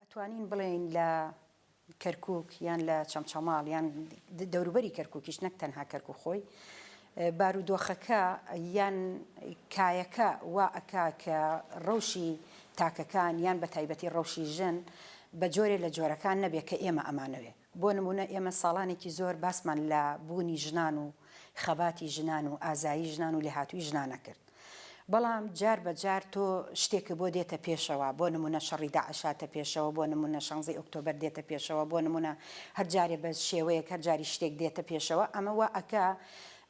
ئەتوانین بڵێن لە کەرکووک یان لە چەمچەماڵ یان دەوروبەری کەرکووکیش نەک تەنها کەرکووک خۆی بارودۆخەکە یان کایەکە وا ئەکا کە ڕەوشی تاکەکان یان بە تایبەتی ڕەوشی ژن بە جۆرێ لە جۆرەکان نەبێت کە ئێمە ئەمانەوێ. بۆ نمونە ئێمە ساڵانێکی زۆر باسمان لە بوونی ژنان و خەباتی ژنان و ئازایی ژنان و لێهاتووی ژنانە کرد. بەڵام جار بە جار تۆ شتێکە بۆ دێتە پێشەوە، بۆ نمونە شەڕی داعشاتە پێشەوە، بۆ نمونە 16 ئۆکتۆبەر دێتە پێشەوە، بۆ نمونە هەر جارێ بە شێوەیەک هەر جاری شتێک دێتە پێشەوە. ئەمە وا ئەکا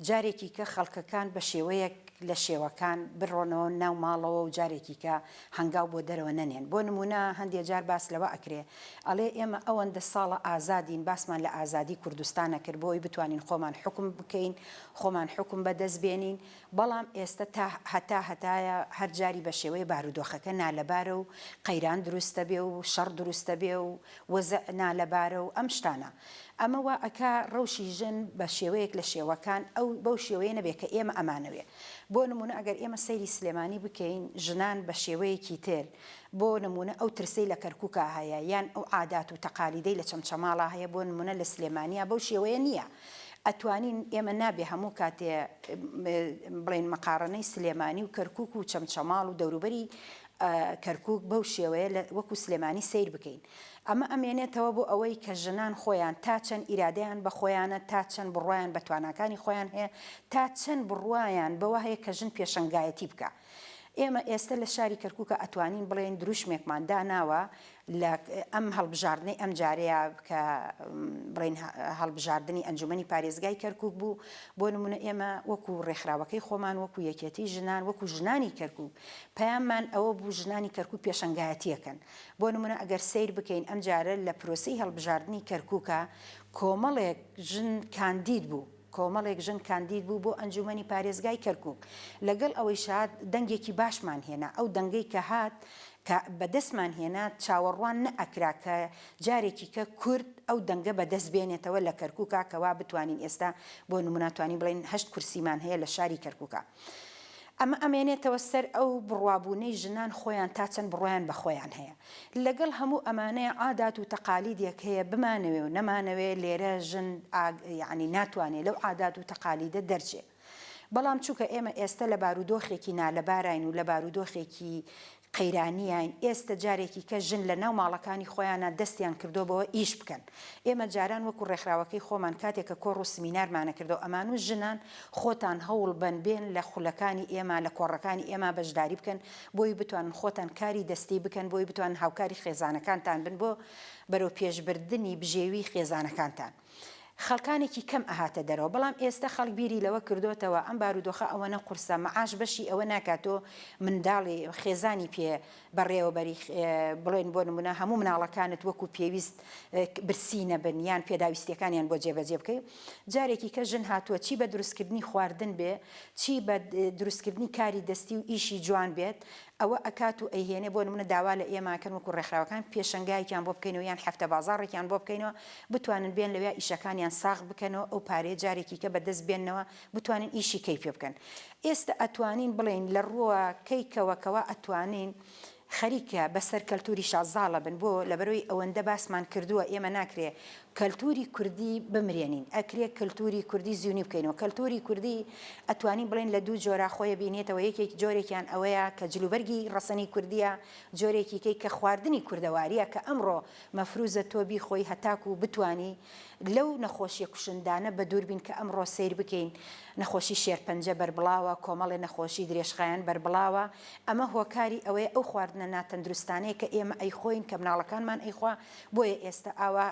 جارێکی کە خەڵکەکان بە شێوەیەک لە شێوەکان بڕۆنەوە ناو ماڵەوە و جارێکی کە هەنگاو بۆ دەرەوە نەنێن. بۆ نمونە هەندێک جار باس لەوە ئەکرێ ئەڵێ ئێمە ئەوەندە ساڵە ئازادین، باسمان لە ئازادی کوردستانە کرد بۆی بتوانین خۆمان حکم بکەین، خۆمان حکم بەدەست بێنین. بەڵام ئێستا تا هەتایە هەر جاری بە شێوەیە بارودۆخەکە نالەبارە و قەیران دروستە بێ و شەڕ دروستە بێ و وەزع نالەبارە و ئەم شتانە. ئەمە وا ئەکا ڕەوشی ژن بە شێوەیەک لە شێوەکان ئەو بەو شێوەیە نەبێت کە ئێمە ئەمانەوێ. بۆ نمونە ئەگەر ئێمە سەیری سلێمانی بکەین ژنان بە شێوەیەکی تر، بۆ نمونە ئەو ترسەی لە کەرکووکە هەیە یان ئەو عادات و تەقالیدەی لە چەمچەماڵە هەیە، بۆ نمونە لە سلێمانیە بەو شێوەیە نییە. ئەتوانین ئێمە نابێ هەموو کاتێ بڵێن مەقارنەی سلێمانی و کەرکووک و چەمچەماڵ و دەوروبەری کەرکووک بەو شێوەیە وەکو سلێمانی سیر بکەین. ئەمە ئەمێنێتەوە بۆ ئەوەی کە ژنان خۆیان تا چەند ئیرادەیان بە خۆیانە، تا چەند بڕوایان بە تواناکانی خۆیان هەیە، تا چەند بڕوایان بەوە هەیە کە ژن پێشەنگایەتی بکە. ئێمە ئێستا لە شاری کەرکووکە ئەتوانین بڵێن دروشمێکمان داناوە لە ئەم هەڵبژاردنەی ئەم جارەیە کە بڵێن هەڵبژاردننی ئەنجومەنی پارێزگای کەرکووک بوو. بۆ نمونە ئێمە وەکو ڕێکخراوەکەی خۆمان، وەکو یەکێتی ژنان، وەکو ژنانی کەرکووک پەیاممان ئەوە بوو ژنانی کەرکووک پێشەنگایەتیەکەن. بۆ نمونە ئەگەر سیر بکەین ئەم جارە لە پرۆسەی هەڵبژاردننی کەرکووکە کۆمەڵێک ژن کاندید بوو، کۆمەڵێک ژن کاندید بوو بۆ ئەنجومەنی پارێزگای کەرکووک. لەگەڵ ئەوەی شاد دەنگێکی باشمان هێنا، ئەو دەنگەی کە هات کە بەدەستمان هێنا چاوەڕوان نەئەکرا کە جارێکی کە کورد ئەو دەنگە بەدەست بێنێتەوە لە کەرکووکە کەوا بتوانین ئێستا بۆ نموناتوانی بڵێن 8 کورسیمان هەیە لە شاری کەرکووکە. ئەمە ئەمێنێتەوە سەر ئەو بڕوابوونەی ژنان خۆیان تا چەند بڕوایان بە خۆیان هەیە. لەگەڵ هەموو ئەمانەیە عادات و تەقالیدێک هەیە بمانەوێ و نەمانەوێ لێرە ژن یعنی ناتوانێت لەو عادات و تەقالیدە دەرچێ. بەڵام چووکە ئێمە ئێستا لە بارودۆخێکی نالەباراین و لە بارودۆخێکی قەیرانیان، ئێستا جارێکی کە ژن لە ناو ماڵەکانی خۆیانە دەستیان کردۆبەوە ئیش بکەن. ئێمە جاران وەکو ڕێکخراوەکەی خۆمان کاتێکە کۆڕ و سمینارمانە کردەوە ئەمان و ژنان خۆتان هەوڵ بن لە خولەکانی ئێمە لە کۆڕەکانی ئێمە بەشداری بکەن بۆی بتوانن خۆتان کاری دەستی بکەن، بۆی بتوانن هاوکاری خێزانەکانتان بن بۆ بەرەو پێشبردننی بژێوی خێزانەکانتان. خەڵکانێکی کەم ئەهاتە دەرەوە، بەڵام ئێستا خەڵک بیری لەوە کردوتەوە ئەم بارودۆخە ئەوەنە قورسە مەعاش بەشی ئەوە ناکاتۆ منداڵی خێزانی پێ بەڕێوەبەری بڵێن بۆ نمونە هەموو مناڵەکانت وەکو پێویست برسی نەبن یان پێداویستیەکانیان بۆ جێبەجێ بکەی. جارێکی کە ژن هاتووە چی بە دروستکردنی خواردن بێ، چی بە دروستکردنی کاری دەستی و ئیشی جوان بێت، ئەوە ئەکات و ئەیهێنێ. بۆ نمونە داوا لە ئێماکەن وەکو ڕێکخراوەکان پێشەنگایەکیان بۆ بکەینەوە یان هەفتە بازاڕێکیان بۆ بکەینەوە بتوانن بێن لەوێ ئیشەکانیان ساغ بکەنەوە، ئەو پارێ جارێکی کە بەدەست بێنەوە بتوانین ئیشی کەی پێ بکەن. ئێستا ئەتوانین بڵێن لە ڕووە کەیکەوەکەوە ئەتوانین خەریکە بەسەر کەلتوری شازاڵە بن، بۆ لەبەرەوەی ئەوەندە باسمان کردووە ئێمە ناکرێ کەلتوری کوردی بمرێنین، ئەکرێ کەلتوری کوردی زیونی بکەینەوە. کەلتوری کوردی ئەتوانین بڵێن لە دوو جۆرە خۆیە بینێتەوە، یەکێک جۆرێکیان ئەوەیە کە جلوبەرگی ڕەسەنی کوردیە، جۆرێکی کەی کە خواردنی کوردەواریە کە ئەمڕۆ مەفروزە تۆ بیخۆی هەتاکو بتوانی لەو نەخۆشیە کوشندانە بە دووربین کە ئەمڕۆ سیر بکەین. نەخۆشی شێرپەنجە بەربڵاوە، کۆمەڵێ نەخۆشی درێژخایەن بەربڵاوە. ئەمە هۆکاری ئەوەیە ئەو خواردنە ناتەندروستانەیە کە ئێمە ئەیخۆین کە مناڵەکانمان ئەیخوا، بۆیە ئێستا ئاوا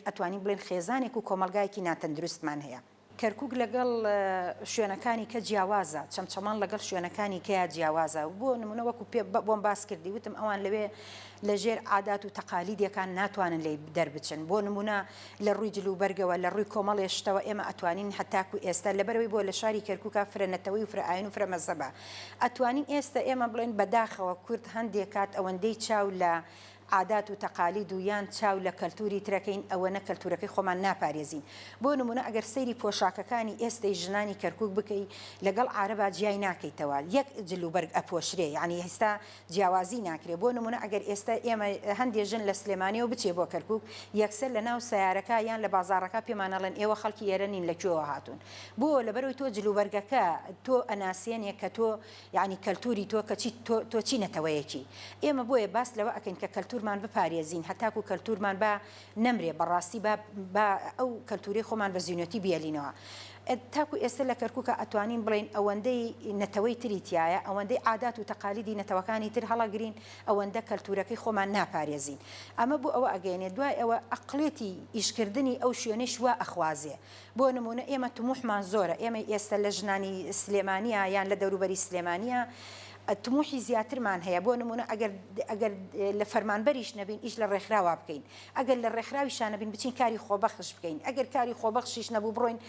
ئەتوانین بڵێن خێزانێک و کۆمەلگایەکی ناتەندروستمان هەیە. کەرکووک لەگەڵ شوێنەکانی کە جیاوازە، چەمچەمان لەگەڵ شوێنەکانی کەیا جیاوازە. بۆ نمونە وەکو بۆم باس کردی وتم ئەوان لەوێ لەژێر عادات و تەقالیدەکان ناتوانن لێ دەربچن. بۆ نمونە لە ڕووی جلوبەرگەوە لە ڕووی کۆمەڵێشتەوە ئێمە ئەتوانین هەتاکو ئێستا لەبەرەوەی بۆ لە شاری کەرکووکە فرەنەتەوەی و فرەئاین و فرەمەزەبە ئەتوانین ئێستا ئێمە بڵێن بەداخەوە کورد هەندێک کات ئەوەندەی چاو لە عادات و تەقالید و یان چاو لە کەلتوری ترەکەین ئەوەنە کەلتورەکەی خۆمان ناپارێزین. بۆ نمونە ئەگەر سەیری پۆشاکەکانی ئێستای ژنانی کەرکووک بکەی لەگەڵ عارەبا جیای ناکەیتەوە، یەک جلوبەرگ ئەپۆشرێ، یعنی ئێستا جیاوازی ناکرێ. بۆ نمونە ئەگەر ئێستا ئێمە هەندێک ژن لە سلێمانیەوە بچێ بۆ کەرکووک یەکسەر لە ناو سیارەکە یان لە بازاڕەکە پێمانەڵێن ئێوە خەڵکی ئێرە نین لەکوێوە هاتوون. بۆ لەبەرەوەی تۆ جلوبەرگەکە تۆ ئەناسێنێک کە تۆ یعنی کەلتوری تۆ کە تۆ چی نەتەوەیەکی. ئێمە بۆیە باس لەوە ئەکەین کە کەلتورمان بپارێزین هەتاکو کەلتورمان بە نەمرێ بەڕاستی بە ئەو کەلتوری خۆمان بە زیینەتی بیێلینەوە. تاکو ئێستا لە کەرکووکە ئەتوانین بڵین ئەوەندەی نەتەوەی تریتیایە، ئەوەندەی عادات و تەقالیدی نەتەوەکانی تر هەڵەگرین، ئەوەندە کەلتورەکەی خۆمان ناپارێزین. ئەمە بۆ ئەوە ئەگەینێ دوای ئەوە ئەقلێتی ئیشکردنی ئەو شوێنەی وا ئەخوازێ. بۆ نمونە ئێمە تموحمان زۆرە، ئێمە ئێستا لە ژنانی سلێمانیە یان لە دەوروبەری سلێمانیە تموحی زیاترمان هەیە. بۆ نمونە ئەگەر لە فەرمانبەریش نەبین ئیش لە ڕێکخراوە بکەین، ئەگەر لە ڕێکخراویشان نەبین بچین کاری خۆبەخش بکەین، ئەگەر کاری خۆبەخشیش نەبوو بڕۆین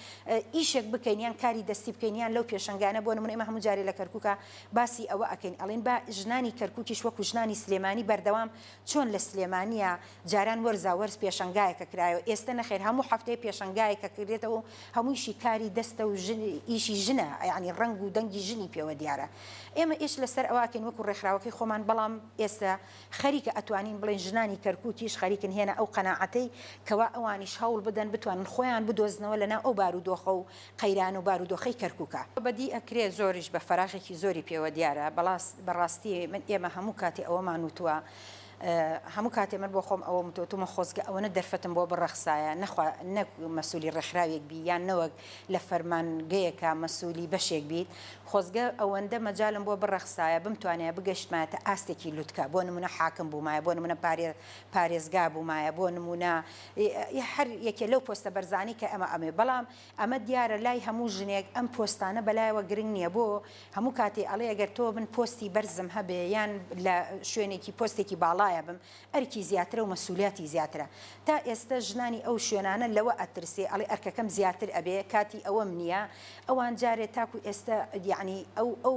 ئیشێک بکەین یان کاری دەستی بکەین یان لەو پێشنگانە. بۆ نمونە ئێمە هەموو جارێ لە کەرکووکە باسی ئەوە ئەکەین، ئەڵێن با ژنانی کەرکووکیش وەکو ژنانی سلێمانی بەردەوام چۆن لە سلێمانیە جاران وەرزا وەرز پێشنگایەکە کرایەوە، ئێستا نەخێر هەموو هەفتەیە پێشنگایەکە کردێتەوە، هەموویشی کاری دەستە و ئیشی ژنە، یعنی ڕنگ و دەنگی ژنی پێوە دیارە. ئێمە ئێش لەسەر ئەوەکەین وەکو ڕێکخراوەکەی خۆمان، بەڵام ئێستا خەریکە ئەتوانین بڵێن ژنانی کەرکووکیش خەریکن هێنا ئەو قەناعەتەی کەوا ئەوانیش هەوڵ بدەن بتوانن خۆیان بدۆزنەوە لەناو ئەو بارودۆخە و قەیران و بارودۆخەی کەرکووکە. بەدی ئەکرێ زۆریش بە فەراغێکی زۆری پێوە دیارە. بەڕاستی من ئێمە هەموو کاتی ئەوەمان وتووە، هەموو کاتێ من بۆ خۆم ئەوە متوتمە خۆزگە ئەوەنە دەرفەتم بۆ بڕەخسایە نەک مەسوولی ڕێکخراوێک بی یان نەوەک لە فەرمانگەیەکە مەسوولی بەشێک بیت، خۆزگە ئەوەندە مەجالم بۆ بڕەخسایە بمتوانێت بگەشتمایەتە ئاستێکی لوتکە. بۆ نمونە حاکم بوومایە، بۆ نمونە پارێزگا بوومایە، بۆ نمونە هەر یەکێ لەو پۆستە بەرزانی کە ئەمە. بەڵام ئەمە دیارە لای هەموو ژنێک ئەم پۆستانە بەلایەوە گرنگ نییە. بۆ هەموو کاتێ ئەڵێ ئەگەر تۆ من پۆستی بەرزم هەبێ یان لە شوێنێکی پۆستێکی باڵایە بم ئەرکی زیاترە و مەسئولیاتی زیاترە. تا ئێستا ژنانی ئەو شوێنانە لەوە ئەترسێ ئەڵێ ئەرکەکەم زیاتر ئەبێ، کاتی ئەوەم نییە. ئەوان جارێ تاکو ئێستا یعنی ئەو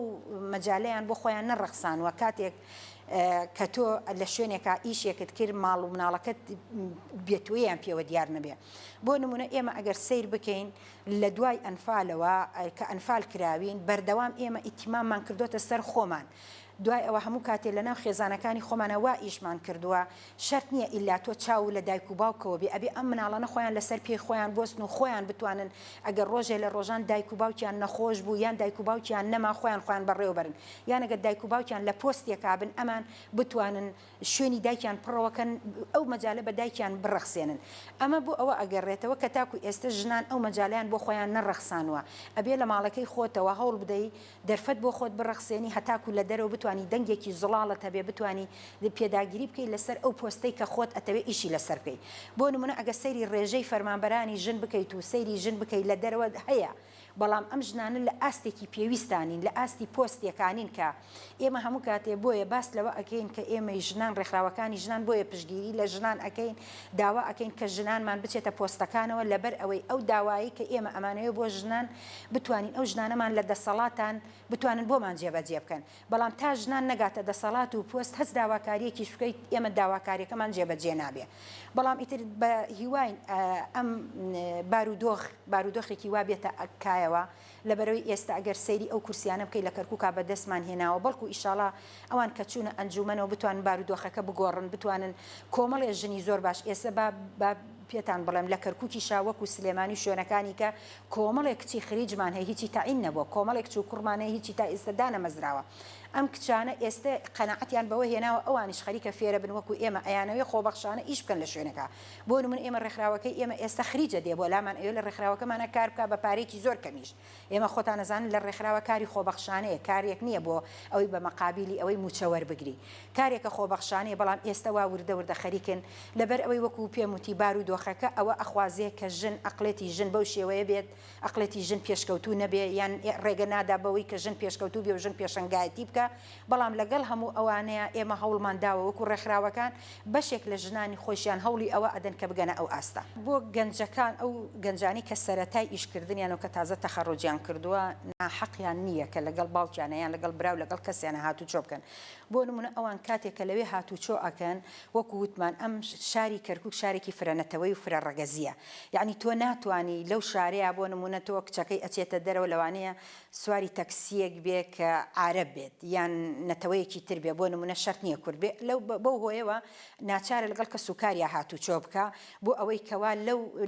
مەجالیان بۆ خۆیان نەڕەخسانوە. کاتێک کە تۆ لە شوێنێکە ئیشێکت کرد ماڵ و مناڵەکەت بێتوەیان پێوە دیار نەبێ. بۆ نمونە ئێمە ئەگەر سیر بکەین لە دوای ئەنفالەوە کە ئەنفال کراوین بەردەوام ئێمە ئیتیماممان کردوتە سەر خۆمان. دوای ئەوە هەموو کاتێ لە ناو خێزانەکانی خۆمانەوە ئیشمان کردووە، شەرت نییە ئیلا تۆ چاو لە دایک و باوکەوە بێ، ئەبێ ئەم مناڵانە خۆیان لەسەر پێی خۆیان بۆستن و خۆیان بتوانن ئەگەر ڕۆژێ لە ڕۆژان دایک و باوکیان نەخۆش بوو یان دایک و باوکیان نەما خۆیان بەڕێوەبەرن، یان ئەگەر دایک و باوکیان لە پۆستێکا بن ئەمان بتوانن شوێنی دایکیان پڕەوەکەن، ئەو مەجالە بە دایکیان بڕەخسێنن. ئەمە بۆ ئەوە ئەگەڕێتەوە کە تاکو ئێستا ژنان ئەو مەجالیان بۆ خۆیان نەڕەخسانوە، ئەبێ لە ماڵەکەی خۆتەوە هەوڵ بدەی دەرفەت بۆ خۆت بڕەخسێنی هەتاکو لە دەرەوە بتوانی دەنگێکی زڵاڵت هەبێ بتوانی پێداگیری بکەی لەسەر ئەو پۆستەی کە خۆت ئەتەوێ ئیشی لەسەر بکەی. بۆ نمونە ئەگە سەیری ڕێژەی فەرمانبەرانی ژن بکەیت و سەیری ژن بکەیت لە دەرەوە هەیە، بەڵام ئەم ژنانە لە ئاستێکی پێویستانین، لە ئاستی پۆستێکانین کە ئێمە هەموو کاتێ بۆیە باس لەوە ئەکەین کە ئێمە ژنان ڕێکخراوەکانی ژنان بۆیە پشگیری لە ژنان ئەکەین، داوا ئەکەین کە ژنانمان بچێتە پۆستەکانەوە لەبەر ئەوەی ئەو داوایی کە ئێمە ئەمانەوە بۆ ژنان بتوانین ئەو ژنانەمان لە دەسەڵاتان بتوانن بۆمان جێبەجێ بکەن. بەڵام تا ژنان نەگاتە دەسەڵات و پۆست هەست داواکاریەکیش بکەیت ئێمە داواکاریەکەمان جێبەجێ نابێ. بەڵام ئیتر بە هیواین ئەم بارودۆخێکی وا بێتە ئەکایەوە لەبەرەوەی ئێستا ئەگەر سەیری ئەو کورسیانە بکەی لە کەرکووکا بەدەستمان هێناوە، بەڵکو ئیشاڵا ئەوان کە چوونە ئەنجومەنەوە بتوانن بارودۆخەکە بگۆڕن، بتوانن کۆمەڵێ ژنی زۆر باش ئێستا پێتان بڵێم لە کەرکووکی شاوەکو سلێمانی شوێنەکانی کە کۆمەڵێک کچی خریجمان هەیە هیچی تاعین نەبووە، کۆمەڵێک چوو کوڕمانەیە هیچی تا ئێستا دانەمەزراوە. ئەم کچانە ئێستا قەناعەتیان بەوە هێناوە ئەوانیش خەریکە فێرە بن وەکو ئێمە ئەیانەوەی خۆبەخشانە ئیش بکەن لە شوێنەکە. بۆ نمونە ئێمە ڕێکخراوەکەی ئێمە ئێستا خریجە دێ بۆ لامان ئێوە لە ڕێکخراوەکەمانە کار بکە بە پارێکی زۆر کەمیش. ئێمە خۆتان نەزانن لە ڕێکخراوە کاری خۆبەخشانەیە، کارێک نییە بۆ ئەوەی بە مەقابلی ئەوەی موچە وەربگری، کارێکە خۆبەخشانەیە. بەڵام ئێستا وا وردە خەریکن لەبەر ئەوەی وەکو پێم وتی بارودۆخ دۆخەکە ئەوە ئەخوازێ کە ژن ئەقلێتی ژن بەو شێوەیە بێت ئەقلێتی ژن پێشکەوتوو نەبێ یان ڕێگە نادا بەوەی کە ژن پێشکەوتوو بێ و ژن پێشنگایەتی بکە بەڵام لەگەڵ هەموو ئەوانەیە ئێمە هەوڵمانداوە وەکو ڕێکخراوەکان بەشێک لە ژنانی خۆشیان هەوڵی ئەوە ئەدەن کە بگەنە ئەو ئاستا بۆ گەنجەکان ئەو گەنجانی کە سەرەتای ئیشکردنیانەوە کە تازە تەخەڕۆجیان کردووە ناحەقیان نییە کە لەگەڵ باوکیانەیان لەگەڵ براو لەگەڵ کەسیانە هاتوچۆ بکەن بۆ نمونە ئەوان کاتێک کە لەوێ هاتوچۆ ئەکەن وەکو وتمان ئەم شاری کەرکووک شارێکی فرەنەتەوەی و فرە ڕەگەزیە یعنی تۆ ناتوانانی لەو شارەیە بۆ نمونە تۆ کچەکەی ئەچێتە دەرەوە لەوانەیە سواری تەکسیەک بێ کە عارەب بێت یان نەتەوەیەکی تر بێ بۆ نمونە شەرت نییە کورد بێ بەو هۆیەوە ناچارە لەگەڵ کە سوکاریا هاتوچۆ بکە بۆ ئەوەی کەوا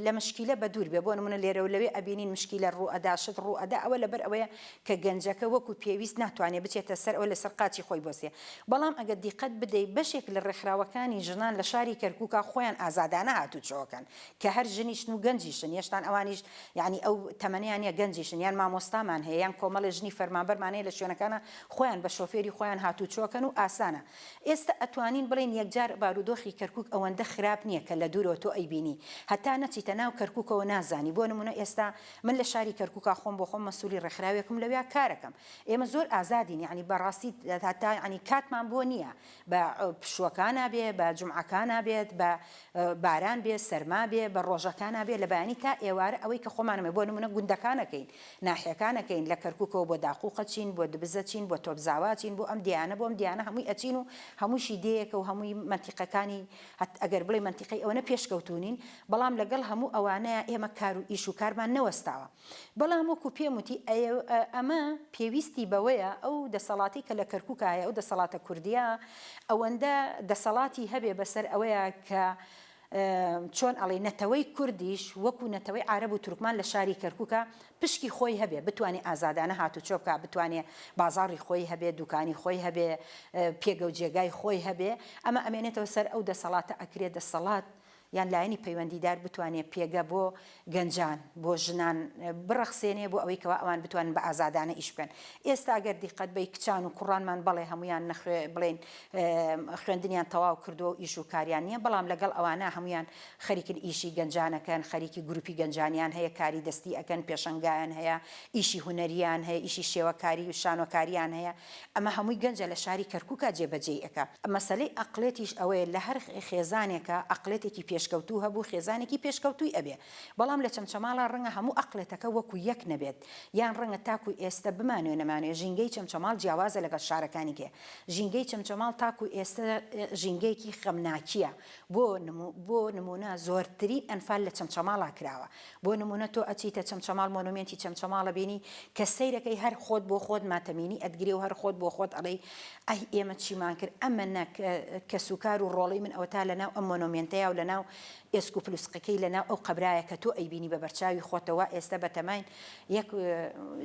لە مشکیلە بە دوور بێ بۆ نمونە لێرە و لەوێ ئەبینین مشکیلە ڕوئەدا شت ڕوئەدا ئەوە لەبەر ئەوەیە کە گەنجەکە وەکو پێویست ناتوانێت بچێتە سەر ئەو لەسەر قاچی خۆی بۆسێ بەڵام ئەگەر دیقەت بدەیت بەشێک لە ڕێکخراوەکانی ژنان لە شاری کەرکووکە خۆیان ئازادانە هاتوچۆکەن کە هەر ژنیشن و گەنجیشن هێشتان ئەوانیش یعنی ئەو تەمەنیانە گەنجیشن یان مامۆستامان هەیە یان کۆمەڵی ژنی فەرمانبەرمانەیە لە شوێنەکانە خۆیان بە شۆفێری خۆیان هاتوچۆکەن و ئاسانە ئێستا ئەتوانین بڵێن یەکجار بارودۆخی کەرکووک ئەوەندە خراپ نییە کە لە دوورەوە تۆ ئەیبینی هەتا نەچیتە ناو کەرکووکەوە نازانی بۆ نمونە ئێستا من لە شاری کەرکووکە خۆم بۆ خۆم مەسوولی ڕێکخراوێکم لەوێ کارەکەم ئێمە زۆر ئازادین یعنی بەڕاستی هەتا ینی کاتمان بۆ نییە بە پشوەکانە بێ بە جومعەکانە بێت بە باران بێ سەرما بێ بە ڕۆژەکانە بێ لە بەیانی تا ئێوارە ئەوەی کە خۆمانەمە بۆ نمونە گوندەکانەکەین ناحیەکانەکەین لە کەرکووکەوە بۆ داقووقە چین بۆ دبزە چین بۆ تۆپزاوا چین بۆ ئەم دیانە بۆ ئەم دیانە هەمووی ئەچین و هەمووشی دەیەکە و هەمووی منتیقەکانی ئەگەر بڵێ منتیقەی ئەوە پێشکەوتونین بەڵام لەگەڵ هەموو ئەوانەیە ئێمە کار و ئیش و کارمان نەوەستاوە بەڵام وەکو پێم وتی ئەمە پێویستی بەوەیە ئەو دەسەڵاتی کە لە کەرکووکە هەیە ئەو دەسەڵاتە کوردیە ئەوەندە دەسەڵاتی هەبێ بەسەر ئەوەیە کە چۆن ئەڵێ نەتەوەی کوردیش وەکو نەتەوەی عارەب و تورکمان لە شاری کەرکووکە پشکی خۆی هەبێ بتوانێت ئازادانە هاتوچۆ بکە بتوانێت بازاڕی خۆی هەبێ دوکانی خۆی هەبێ پێگە و جێگای خۆی هەبێ ئەمە ئەمێنێتەوە سەر ئەو دەسەڵاتە ئەکرێت دەسەڵات یان لایەنی پەیوەندیدار بتوانێت پێگە بۆ گەنجان بۆ ژنان بڕەخسێنێ بۆ ئەوەی کەوا ئەوان بتوانن بە ئازادانە ئیش بکەن ئێستا ئەگەر دیقەت بەی کچان و کوڕانمان بەڵێ هەمویان بڵێن خوێندنیان تەواو کردو و ئیش و کاریان نییە بەڵام لەگەڵ ئەوانە هەمویان خەریکن ئیشی گەنجانەکەن خەریکی گروپی گەنجانیان هەیە کاری دەستی ئەکەن پێشەنگایان هەیە ئیشی هونەریان هەیە ئیشی شێوەکاری و شانۆکاریان هەیە ئەمە هەمووی گەنجە لە شاری کەرکووکە جێبەجێ ئەکە مەسەلەی ئەقلێتیش ئەوەیە لە هەر خێزانێکە ئەقلێتێکی پێشکەوتوو هەبوو خێزانێکی پێشکەوتووی ئەبێ بەڵام لە چەمچەماڵە ڕەنگە هەموو ئەقلێتەکە وەکو یەک نەبێت یان ڕەنگە تاکو ئێستا بمانوێ نەمانوێ ژینگەی چەمچەماڵ جیاوازە لەگەڵ شارەکانی کێ ژینگەی چەمچەماڵ تاکو ئێستا ژینگەیەکی خەمناکیە بۆ نمونە زۆرترین ئەنفال لە چەمچەماڵا کراوە بۆ نمونە تۆ ئەچیتە چەمچەماڵ مۆنومێنتی چەمچەماڵە بینی کە سەیرەکەی هەر خۆت بۆ خۆت ماتەمینی ئەدگری و هەر خۆت بۆ خۆت ئەڵێ ئەی ئێمە چیمان کرد ئەمە کە سوکار و ڕۆڵەی من ئەوە تا لەناو ئەم مۆنومێنتەیە و لەناو ئێسک و پلوسقەکەی لەناو ئەو قەبرایە کە تۆ ئەیبینی بە بەرچاوی خۆتەوە ئێستا بەتەماین یەک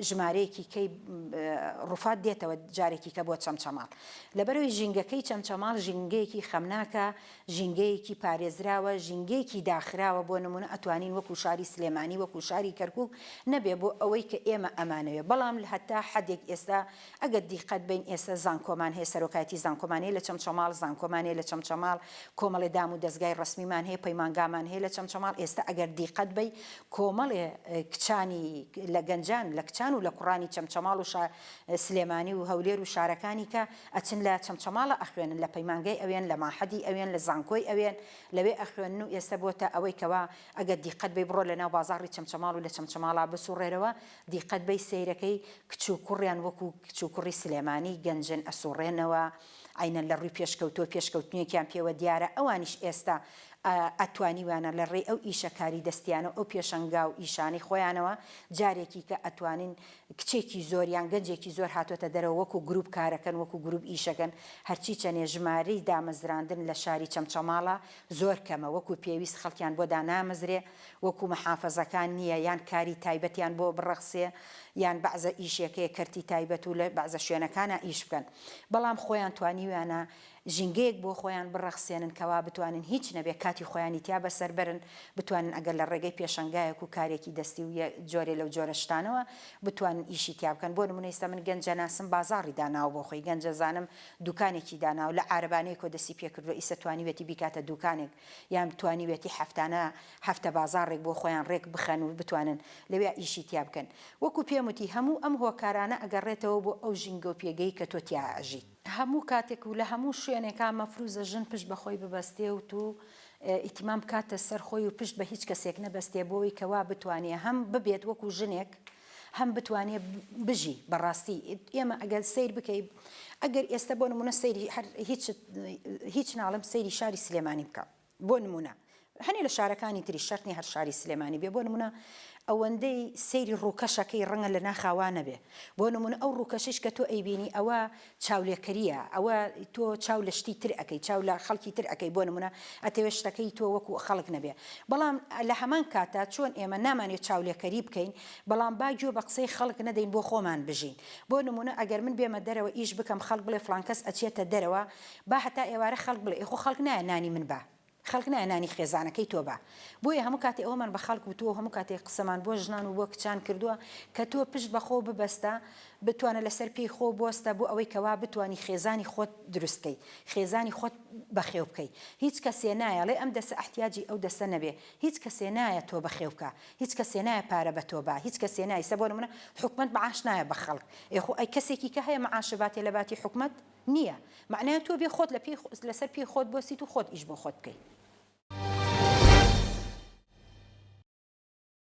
ژمارەیەکی کەی ڕوفات دێتەوە جارێکی کە بۆ چەمچەماڵ لەبەرەوەی ژینگەکەی چەمچەماڵ ژینگەیەکی خەمناکە ژینگەیەکی پارێزراوە ژینگەیەکی داخراوە بۆ نمونە ئەتوانین وەکو شاری سلێمانی وەکو شاری کەرکووک نەبێ بۆ ئەوەی کە ئێمە ئەمانەوێ بەڵام هەتا حەدێک ئێستا ئەگەر دیقەت بین ئێستا زانکۆمان هەیە سەرۆکایەتی زانکۆمانەیە لە چەمچەماڵ زانکۆمانەیە لە چەمچەماڵ کۆمەڵی دام و دەستگای ڕسمیمان هەیە پەیمانگامان هەیە لە چەمچەماڵ ئێستا ئەگەر دیقەت بی کۆمەڵێ کچانی لە گەنجان لە کچان و لە کوڕانی چەمچەماڵ و سلێمانی و هەولێر و شارەکانی کە ئەچن لە چەمچەماڵە ئەخوێنن لە پەیمانگای ئەوێن لە ماحەدی ئەوێن لە زانکۆی ئەوێن لەوێ ئەخوێنن و ئێستا بۆتە ئەوەی کەوا ئەگەر دیقەت بی بڕۆ لەناو بازاڕی چەمچەماڵ و لە چەمچەماڵا بسوڕێرەوە دیقەت بی سەیرەکەی کچ و کوڕیان وەکو کچ و کوڕی سلێمانی گەنجن ئەسوڕێنەوە عینەن لە ڕووی پێشکەوتنیەکیان پێوە دیارە ئەوانیش ئێستا ئەتوانیوانە لە ڕێ ئەو ئیشەکاری دەستیانە ئەو پێشەنگا و ئیشانی خۆیانەوە جارێکی کە ئەتوانین کچێکی زۆریان گەنجێکی زۆر هاتوۆتە دەرەوە وەکو گروپ کارەکەن وەکو گروپ ئیشەکەن هەرچی چەنێ ژمارەی دامەزراندن لە شاری چەمچەماڵە زۆر کەمە وەکو پێویست خەڵکیان بۆ دانامەزرێ وەکو مەحافەزەکان نییە یان کاری تایبەتیان بۆ بڕەخسێ یان بەعزە ئیشێکەیە کەرتی تایبەت و لە بەعزە شوێنەکانە ئیش بکەن بەڵام خۆیان توانی دانیویانە ژینگەیەک بۆ خۆیان بڕەخسێنن کەوا بتوانن هیچ نەبێ کاتی خۆیانی تیا بەسەر برن بتوانن ئەگەر لە ڕێگەی پێشەنگایەک و کارێکی دەستی و جۆرێ لەو جۆرە شتانەوە بتوانن ئیشی تیا بکەن بۆ نمونە ئێستا من گەنجە ناسم بازاڕی داناوە بۆ خۆی گەنجە زانم دوکانێکی داناوە لە عارەبانەیە کۆ دەستی پێکردووە ئیسە توانیوێتی بیکاتە دوکانێک یان توانیوێتی هەفتە بازاڕێک بۆ خۆیان ڕێک بخەن و بتوانن لەوێ ئیشی تیا بکەن وەکو پێم وتی هەموو ئەم هۆکارانە ئەگەڕێتەوە بۆ ئەو ژینگە و پێگەی کە تۆ تیا ئاژیت هەموو کاتێک و لە هەموو شوێنێکا مەفروزە ژن پشت بەخۆی ببەستێ و تو ئیتیمام کاتە سەر خۆی و پشت بە هیچ کەسێک نەبەستێ بۆەوەی کەوا بتوانێ هەم ببێت وەکو ژنێک هەم بتوانێ بژی بەڕاستی ئێمە ئەگەر سیر بکەی ئەگەر ئێستا بۆ نمونە سەیری هیچ ناڵم سەیری شاری سلێمانی بکە بۆ نمونە هەنێ لە شارەکانی تری شەرنی هەر شاری سلێمانی بێ بۆ نمونە ئەوەندەی سەیری ڕووکەشەکەی ڕەنگە لە ناخاوانە بێ بۆ نمونە ئەو ڕووکەشش کە تۆ ئەیبینی ئەوە چاولێکەریە ئەوە تۆ چاو لە شتی تر ئەەکەی چاو لە خەڵکی تر ئەەکەی بۆ نمونە ئەتەوێ شتەکەی تۆ وەکو خەڵک نەبێ بەڵام لە هەمان کاتا چۆن ئێمە نامانێت چاولێکەری بکەین بەڵام باگوێ بە قسەی خەڵک نەدەین بۆ خۆمان بژین بۆ نمونە ئەگەر من بێمە دەرەوە ئیش بکەم خەڵک بڵێ فڵان کەس ئەچێتە دەرەوە با هەتا ئێوارە خەڵک بڵێ خۆ خەڵک نایە نانی من بە خەڵک نانی خێزانەکەی تۆ بە بۆیە هەموو کاتێ ئەومان بە خەڵک وتووە هەموو کاتێک قسەمان بۆ ژنان و بۆ کچان کردووە کە تۆ پشت بەخۆ ببەستە بتوانە لەسەر پێی خۆ بۆستە بۆ ئەوەی کەوا بتانی خێزانی خۆت دروستکەی خێزانی خۆت بەخێو بکەی هیچ کەسێ نایە لێ ئەم دەسە احتیاجی ئەو دەسە نەبێ هیچ کەسێ نایە تۆ بەخێو بکە هیچ کەسێ نایە پارە بە تۆ بە هیچ کەسێ نایە سە بۆ نمونە حکومەت معاش نایە بە خەڵک ئێخۆ ئەی کەسێکی کە هەیە معاشە باتێ لە باتی حکومەت نییە معنایە تۆ بێ خۆت لەسەر پێی خۆت بۆسیت و خۆت ئیش بۆ خۆت بکەیت